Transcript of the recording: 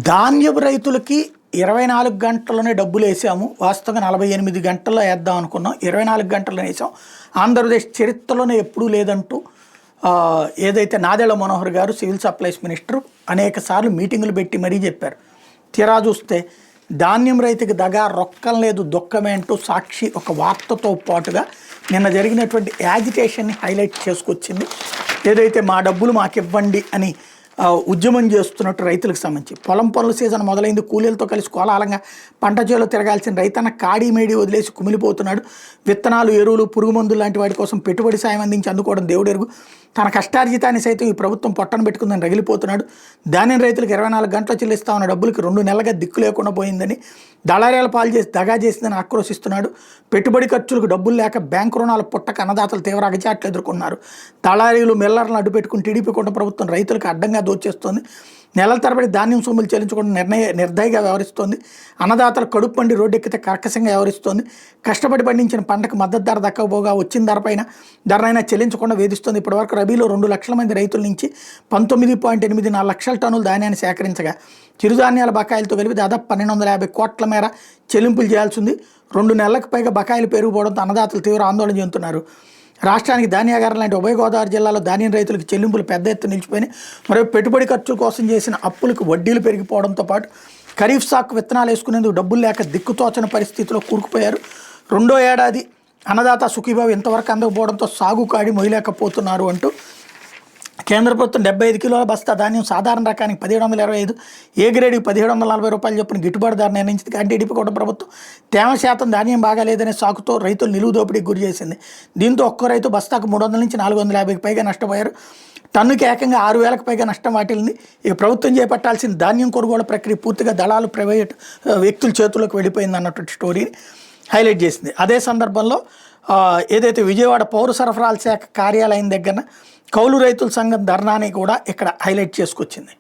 ధాన్యపు రైతులకి 24 గంటల్లోనే డబ్బులు వేసాము. వాస్తవంగా 48 గంటల్లో వేద్దాం అనుకున్నాం. 24 గంటల్లో వేసాం. ఆంధ్రప్రదేశ్ చరిత్రలోనే ఎప్పుడూ లేదంటూ ఏదైతే నాదెళ్ల మనోహర్ గారు సివిల్ సప్లైస్ మినిస్టర్ అనేక సార్లు మీటింగులు పెట్టి మరీ చెప్పారు. తీరా చూస్తే ధాన్యం రైతుకి దగా రొక్కం లేదు దుఃఖమే అంటూ సాక్షి ఒక వార్తతో పాటుగా నిన్న జరిగినటువంటి యాజిటేషన్ని హైలైట్ చేసుకొచ్చింది. ఏదైతే మా డబ్బులు మాకు ఇవ్వండి అని ఉద్యమం చేస్తున్నట్టు రైతులకు సంబంధించి పొలం పనుల సీజన్ మొదలైంది. కూలీలతో కలిసి కోలాహలంగా పంట చేలో తిరగాల్సిన రైతన్న కాడీ మేడి వదిలేసి కుమిలిపోతున్నాడు. విత్తనాలు, ఎరువులు, పురుగు మందులు లాంటి వాటి కోసం పెట్టుబడి సాయం అందించి అందుకోవడం దేవుడెరుగు. తన కష్టార్జితాన్ని సైతం ఈ ప్రభుత్వం పొట్టన పెట్టుకుందని రగిలిపోతున్నాడు. ధాన్యం రైతులకు 24 గంటలు చెల్లిస్తా ఉన్న డబ్బులకి 2 నెలలుగా దిక్కు లేకుండా పోయిందని, దళారీల పాలు చేసి దగా చేసిందని ఆక్రోశిస్తున్నాడు. పెట్టుబడి ఖర్చులకు డబ్బులు లేక బ్యాంకు రుణాలు పుట్టక అన్నదాతలు తీవ్ర అగచాట్లు ఎదుర్కొన్నారు. దళారీలు, మిల్లర్లను అడ్డుపెట్టుకుని టీడీపీ కూటమి ప్రభుత్వం రైతులకు అడ్డంగా దోచేస్తోంది. నెలల తరబడి ధాన్యం సొమ్ములు చెల్లించకుండా నిర్దయగా వ్యవహరిస్తోంది. అన్నదాతలు కడుపు పండి రోడ్డెక్కితే కర్కశంగా వ్యవహరిస్తోంది. కష్టపడి పండించిన పంటకు మద్దతు ధర దక్కకపోగా వచ్చిన ధరనైనా చెల్లించకుండా వేధిస్తోంది. ఇప్పటివరకు రబీలో 2 లక్షల మంది రైతుల నుంచి 19.84 లక్షల టన్నుల ధాన్యాన్ని సేకరించగా చిరుధాన్యాల బకాయిలతో కలిపి దాదాపు 1250 కోట్ల మేర చెల్లింపులు చేయాల్సి ఉంది. 2 నెలలకు పైగా బకాయిలు పెరిగిపోవడంతో అన్నదాతలు తీవ్ర ఆందోళన చెందుతున్నారు. రాష్ట్రానికి ధాన్యాగారం లాంటి ఉభయ గోదావరి జిల్లాలో ధాన్యం రైతులకు చెల్లింపులు పెద్ద ఎత్తున నిలిచిపోయినాయి. మరియు పెట్టుబడి ఖర్చుల కోసం చేసిన అప్పులకు వడ్డీలు పెరిగిపోవడంతో పాటు ఖరీఫ్ సాగు విత్తనాలు వేసుకునేందుకు డబ్బులు లేక దిక్కుతోచని పరిస్థితిలో కూరుకుపోయారు. 2వ ఏడాది అన్నదాత సుఖీభావ ఇంతవరకు అందకపోవడంతో సాగు కాడి మొయ్యలేకపోతున్నారు అంటూ కేంద్ర ప్రభుత్వం 75 కిలోల బస్తా ధాన్యం సాధారణ రకానికి 1725, ఏ గ్రేడ్కి 1740 రూపాయలు చొప్పున గిట్టుబాటు ధర నిర్ణయించింది. కానీ టీడీపీ కూటమి ప్రభుత్వం తేమ శాతం ధాన్యం బాగాలేదనే సాకుతో రైతులు నిలువు దోపిడీకి గురి చేసింది. దీంతో ఒక్కో రైతు బస్తాకు 300 నుంచి 450కి పైగా నష్టపోయారు. టన్నుకి ఏకంగా 6000కి పైగా నష్టం వాటిల్లింది. ఇక ప్రభుత్వం చేపట్టాల్సిన ధాన్యం కొనుగోలు ప్రక్రియ పూర్తిగా దళాలు, ప్రైవేట్ వ్యక్తుల చేతుల్లోకి వెళ్ళిపోయింది అన్నటువంటి స్టోరీని హైలైట్ చేసింది. అదే సందర్భంలో ఏదైతే విజయవాడ పౌర సరఫరాల శాఖ కార్యాలయం దగ్గర కౌలు రైతుల సంఘం ధర్నాని కూడా ఇక్కడ హైలైట్ చేసుకొచ్చింది.